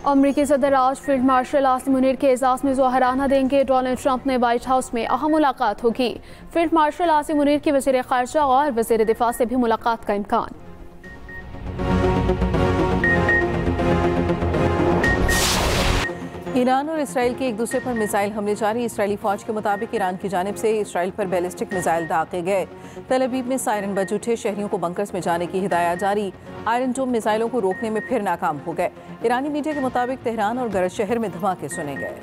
अमरीकी सदर आज फील्ड मार्शल आसिम मुनीर के एजाज में ज़ोहराना देंगे। डोनाल्ड ट्रंप ने व्हाइट हाउस में अहम मुलाकात होगी। फील्ड मार्शल आसिम मुनीर की वज़ीर ख़ारजा और वज़ीर दिफा से भी मुलाकात का इम्कान। ईरान और इसराइल के एक दूसरे पर मिसाइल हमले जारी। इसराइली फौज के मुताबिक ईरान की जानिब से इसराइल पर बैलिस्टिक मिसाइल दागे गए। तल अवीव में सायरन बज उठे, शहरियों को बंकर्स में जाने की हिदायत जारी। आयरन डोम मिसाइलों को रोकने में फिर नाकाम हो गए। ईरानी मीडिया के मुताबिक तेहरान और गरज शहर में धमाके सुने गए।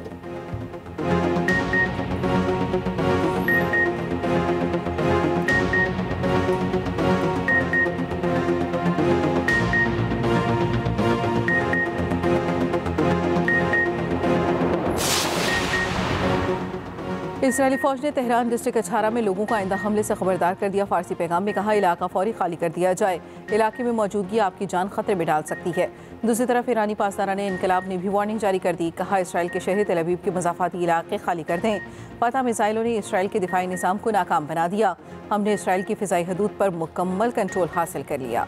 इसराइली फौज ने तेहरान डिस्ट्रिक्ट 18 में लोगों को आइंदा हमले से खबरदार कर दिया। फारसी पैगाम में कहा, इलाका फौरी खाली कर दिया जाए, इलाके में मौजूदगी आपकी जान खतरे में डाल सकती है। दूसरी तरफ ईरानी पासदारान इनकलाब ने भी वार्निंग जारी कर दी। कहा, इसराइल के शहर तल अवीव के मज़ाफ़ाती इलाके खाली कर दें। फतह मिसाइलों ने इसराइल के दिफाई निज़ाम को नाकाम बना दिया। हमने इसराइल की फ़िज़ाई हदूद पर मुकम्मल कंट्रोल हासिल कर लिया।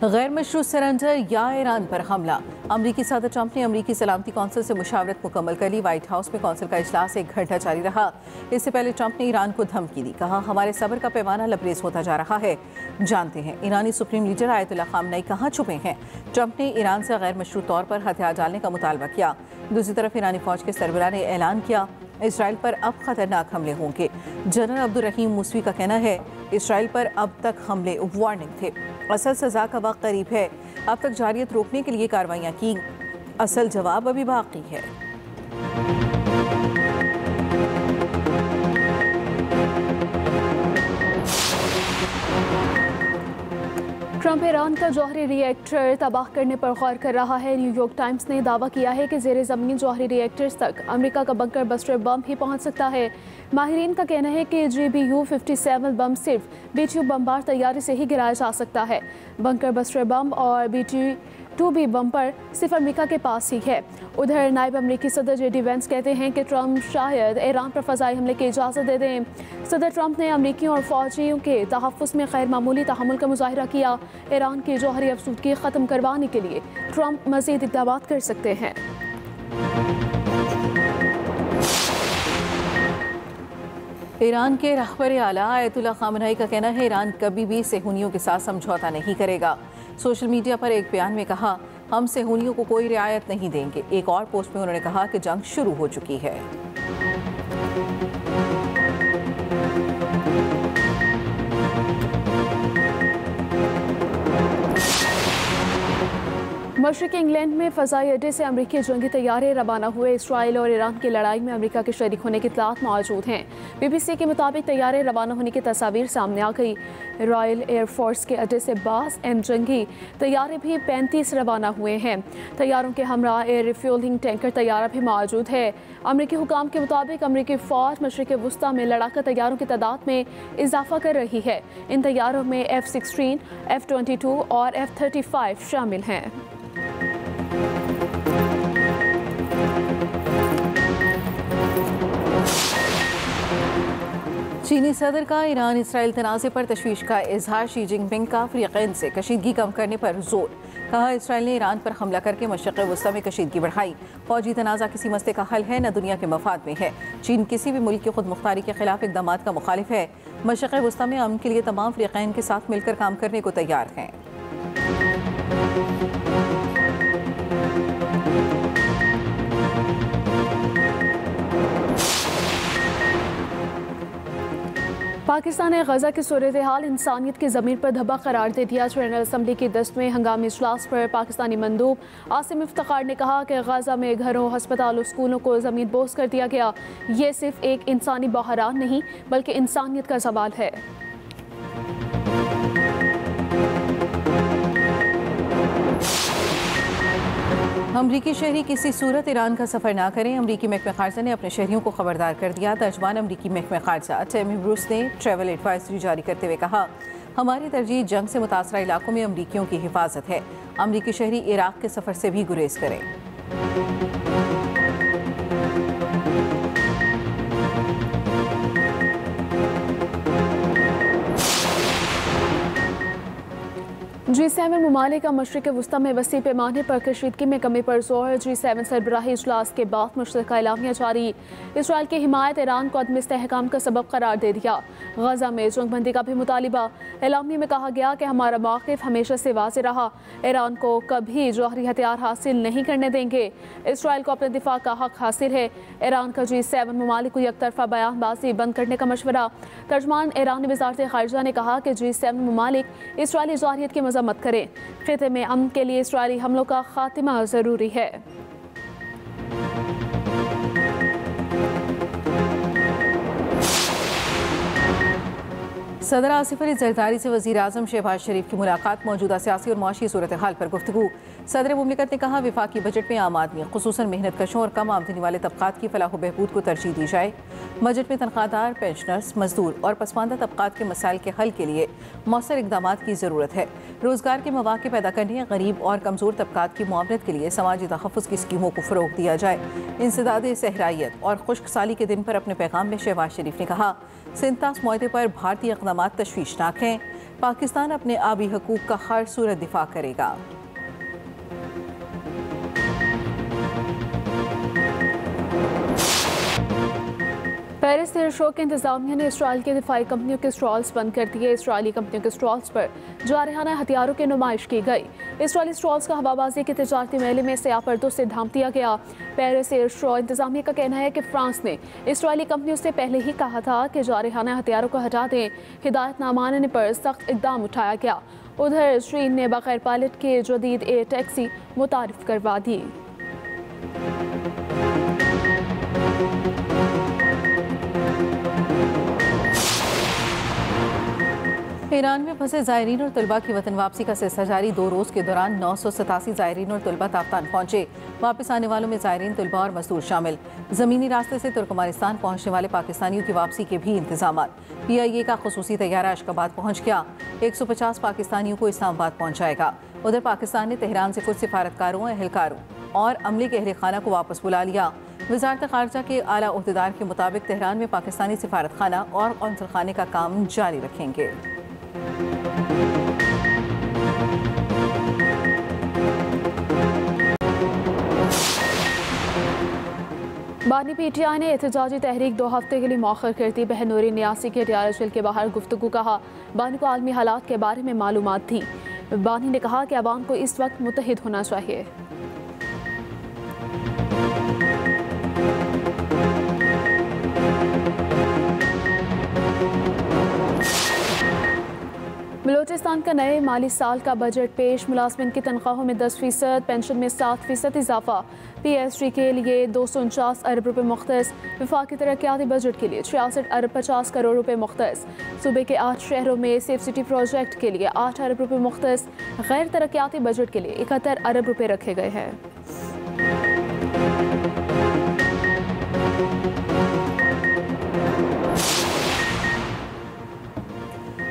गैर मशरूत सरेंडर या ईरान पर हमला। अमरीकी सदर ट्रंप ने अमरीकी सलामती कौंसिल से मुशावरत मुकम्मल कर ली। व्हाइट हाउस में कौंसिल का इजलास 1 घंटा जारी रहा। इससे पहले ट्रंप ने ईरान को धमकी दी। कहा, हमारे सब्र का पैमाना लबरेज होता जा रहा है। जानते हैं ईरानी सुप्रीम लीडर आयतुल्ला खामनेई कहाँ छुपे हैं। ट्रंप ने ईरान से गैर मशरूत तौर पर हथियार डालने का मुतालबा किया। दूसरी तरफ ईरानी फौज के सरबराह ने ऐलान किया, इसराइल पर अब खतरनाक हमले होंगे। जनरल अब्दुल रहीम मूसवी का कहना है, इसराइल पर अब तक हमले वार्निंग थे, असल सजा का वक्त करीब है। अब तक जारियत रोकने के लिए कार्रवाइयाँ की, असल जवाब अभी बाकी है। ट्रंप ईरान का जौहरी रिएक्टर तबाह करने पर गौर कर रहा है। न्यूयॉर्क टाइम्स ने दावा किया है कि ज़ेरे ज़मीन जौहरी रिएक्टर्स तक अमेरिका का बंकर बस्टर बम ही पहुंच सकता है। माहिरीन का कहना है कि GBU-57 बम सिर्फ BTU बमबार तैयारी से ही गिराया जा सकता है। बंकर बस्टर बम और BTU-2B बम पर सिर्फ अमेरिका के पास ही है। उधर नायब अमरीकी सदर JD वेंस कहते हैं कि ट्रंप शायद ईरान पर फ़ज़ाई हमले की इजाज़त दे दें। सदर ट्रंप ने अमरीकियों और फ़ौजियों के तहफ़्फ़ुज़ में गैर मामूली तहम्मुल का मुज़ाहिरा किया। ईरान की जौहरी अफसूदगी ख़त्म करवाने के लिए ट्रंप मज़ीद इक़दाम कर सकते हैं। ईरान के रहबर आला आयतुल्ला खामनेई का कहना है, ईरान कभी भी सेहूनियों के साथ समझौता नहीं करेगा। सोशल मीडिया पर एक बयान में कहा, हम सेहूनियों को कोई रियायत नहीं देंगे। एक और पोस्ट में उन्होंने कहा कि जंग शुरू हो चुकी है। मशरिक़ी इंग्लैंड में फ़ज़ाई अड्डे से अमरीकी जंगी तैयारे रवाना हुए। इसराइल और ईरान की लड़ाई में अमरीका के शरीक होने की इत्तलात मौजूद हैं। BBC के मुताबिक तैयारे रवाना होने की तस्वीर सामने आ गई। रॉयल एयरफोर्स के अड्डे से 12 जंगी तैयारे भी 35 रवाना हुए हैं। तैयारों के हमरा एयर रिफ्यूलिंग टैंकर तैयारा भी मौजूद है। अमरीकी हुकाम के मुताबिक अमरीकी फ़ौज मशरिक़ वुस्ता में लड़ाका तैयारों की तादाद में इजाफा कर रही है। इन तैयारों में F-16, F-22 और F-35 शामिल हैं। चीनी सदर का ईरान इसराइल तनाज़े पर तशवीश का इजहार। शी जिनपिंग का अफ़रीकैन से कशीदगी कम करने पर जोर। कहा, इसराइल ने ईरान पर हमला करके मशरिक़ वुस्ता में कशीदगी बढ़ाई। फौजी तनाज़ा किसी मसले का हल है न दुनिया के मफाद में है। चीन किसी भी मुल्क की खुद मुख्तारी के खिलाफ इक़दामात का मुखालिफ है। मशरिक़ वुस्ता में अमन के लिए तमाम अफ़रीकैन के साथ मिलकर काम करने को तैयार हैं। पाकिस्तान ने गजा की सूरत हाल इंसानियत की ज़मीन पर धब्बा करार दे दिया। जनरल असम्बली की 10वें हंगामी इजलास पर पाकिस्तानी मंदूब आसिम इफ्तिखार ने कहा कि गजा में घरों, हस्पताल और स्कूलों को ज़मीन बोस कर दिया गया। ये सिर्फ एक इंसानी बहरान नहीं बल्कि इंसानियत का सवाल है। अमरीकी शहरी किसी सूरत ईरान का सफ़र ना करें। अमरीकी महकमा ख़ारजा ने अपने शहरियों को खबरदार कर दिया। तर्जमान अमरीकी महकमा ख़ारजा टेमी ब्रूस ने ट्रैवल एडवाइजरी जारी करते हुए कहा, हमारी तरजीह जंग से मुतासरा इलाकों में अमरीकियों की हिफाजत है। अमरीकी शहरी इराक़ के सफ़र से भी गुरेज करें। G7 ममालिक का मशरिक़ वस्ती में वसी पैमाने पर कशीदगी में कमी पर जोर। G7 सरबराही इजलास के बाद मुश्तरका एलामिया जारी। इसराइल की हिमायत ईरान को अदम इस्तेहकाम का सबब करार दे दिया। गजा में जंगबंदी का भी मुतालिबा। एलामिया में कहा गया कि हमारा मौक़िफ़ हमेशा से वाज़ेह रहा, ईरान को कभी जौहरी हथियार हासिल नहीं करने देंगे। इसराइल को अपने दिफा का हक हासिल है। ईरान का G7 ममालिक को यकतरफा बयानबाजी बंद करने का मशवरा। तर्जमान ईरानी वज़ारत ख़ारिजा ने कहा कि G7 ममालिक इसराइली जौहरियत की मत करें। खिते में अमन के लिए इसराइली हमलों का खात्मा जरूरी है। सदर आसिफ अली जरदारी से वज़ीर आज़म शहबाज शरीफ की मुलाकात। मौजूदा सियासी और मुआशी सूरत हाल पर गुफ्तगू। सदर मुमलिकत ने कहा वफाकी बजट में आम आदमी खुसूसन मेहनत कशों और कम आमदनी वाले तबकात की फलाह बहबूद को तरजीह दी जाए। बजट में तनख्वाहदार, पेंशनर्स, मजदूर और पसमानदा तबकात के मसाइल के हल के लिए मौसर इकदाम की ज़रूरत है। रोज़गार के मौक़े पैदा करने, गरीब और कमज़ोर तबकात की मुआवनत के लिए समाजी तहफ़्फ़ुज़ की स्कीमों को फ़रोग़ दिया जाए। इंसदाद सहराइयत और खुश्क साली के दिन पर अपने पैगाम में शहबाज शरीफ ने कहा सिंतास मुआहदे पर भारतीय इक़दाम तशवीशनाक हैं। पाकिस्तान अपने आबी हकूक़ का हर सूरत दिफा करेगा। पेरिस एयर शो के इंतजामिया ने इसराइल के दिफाई कंपनियों के स्टॉल्स बंद कर दिए। इसराइली कंपनियों के स्टॉल्स पर जारहाना हथियारों की नुमाइश की गई। इसराइली स्टॉल्स का हवाबाजी के तिजारती मेले में सयापरदों से ढांप दिया गया। पेरिस एयर शो इंतजामिया का कहना है कि फ्रांस ने इसराइली कंपनियों से पहले ही कहा था कि जारहाना हथियारों को हटा दें। हिदायत ना मानने पर सख्त इकदाम उठाया गया। उधर चीन ने बगैर पायलट के जदीद एयर टैक्सी मुतारिफ करवा दी। ईरान में फंसे ज़ायरीन और तलबा की वतन वापसी का सिलसिला जारी। 2 रोज़ के दौरान 987 ज़ायरीन और तलबा ताफ्तान पहुंचे। वापस आने वालों में ज़ायरीन, तलबा और मजदूर शामिल। ज़मीनी रास्ते से तुर्कमानिस्तान पहुंचने वाले पाकिस्तानियों की वापसी के भी इंतजाम। PIA का खुसूसी तैयारा अशकाबाद पहुंच गया। 150 पाकिस्तानियों को इस्लामाबाद पहुंचाएगा। उधर पाकिस्तान ने तेहरान से कुछ सिफारतकारों, अहलकारों और अमले के अहल खाना को वापस बुला लिया। वज़ारत ख़ारिजा के आला ओहदेदार के मुताबिक तेहरान में पाकिस्तानी सिफारत खाना और कौंसल खाने का काम जारी रखेंगे। बानी PTI ने एहतजाजी तहरीक 2 हफ्ते के लिए मौखर कर दी। बहन नूरी नियासी के डियारा जेल के बाहर गुफ्तगू कहा। बानी को आलमी हालात के बारे में मालूमात थी। बानी ने कहा कि अवाम को इस वक्त मुत्तहिद होना चाहिए। बलूचिस्तान का नए माली साल का बजट पेश। मुलाजमिन की तनख्वाहों में 10%, पेंशन में 7% इजाफा। PSG के लिए 249 अरब रुपये मुख्तस। वफाकी तरक्याती बजट के लिए 66 अरब 50 करोड़ रुपये मुख्तस। सूबे के 8 शहरों में सेफ सिटी प्रोजेक्ट के लिए 8 अरब रुपये मुख्तस। गैर तरक्याती बजट के लिए 71 अरब रुपये रखे गए हैं।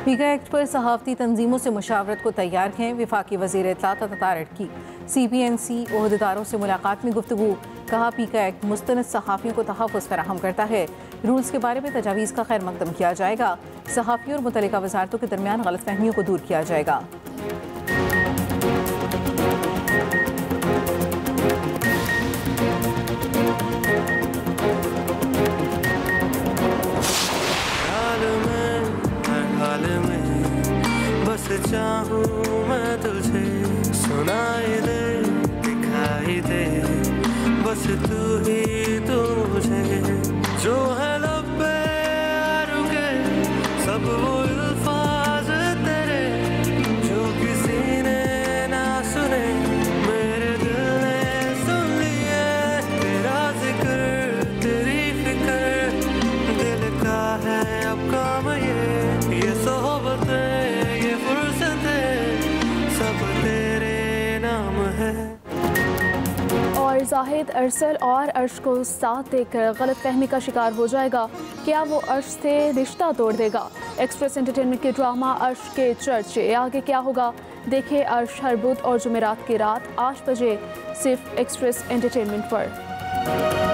पीका एक्ट पर सहाफ़ती तंजीमों से मुशावरत को तैयार हैं। वफाकी वज़ीर इत्तलात अतारट की CPNC ओहदेदारों से मुलाकात में गुफ्तगू। कहा पीका एक्ट मुस्तनद सहाफ़ियों को तहफ़्फ़ुज़ फराहम करता है। रूल्स के बारे में तजावीज़ का खैर मकदम किया जाएगा। सहाफ़ियों और मुतल्लिका वज़ारतों के दरमियान गलतफहमियों को दूर किया जाएगा। चाहूं मैं तुझे, सुनाई दे, दिखाई दे, बस तू ही तू मुझे। जो है लब पे रुके सब वो अल्फाज तेरे, जो किसी ने ना सुने मेरे दिल ने सुन लिए। तेरा जिक्र, तेरी फिक्र, दिल का है अब काम ये सोहबतें, और जाहिद अरसल और अर्श को साथ देखकर गलत फहमी का शिकार हो जाएगा। क्या वो अर्श से रिश्ता तोड़ देगा? एक्सप्रेस एंटरटेनमेंट के ड्रामा अर्श के चर्चे आगे क्या होगा? देखिए अर्श हर बुध और जुमेरात की रात 8 बजे सिर्फ एक्सप्रेस एंटरटेनमेंट पर।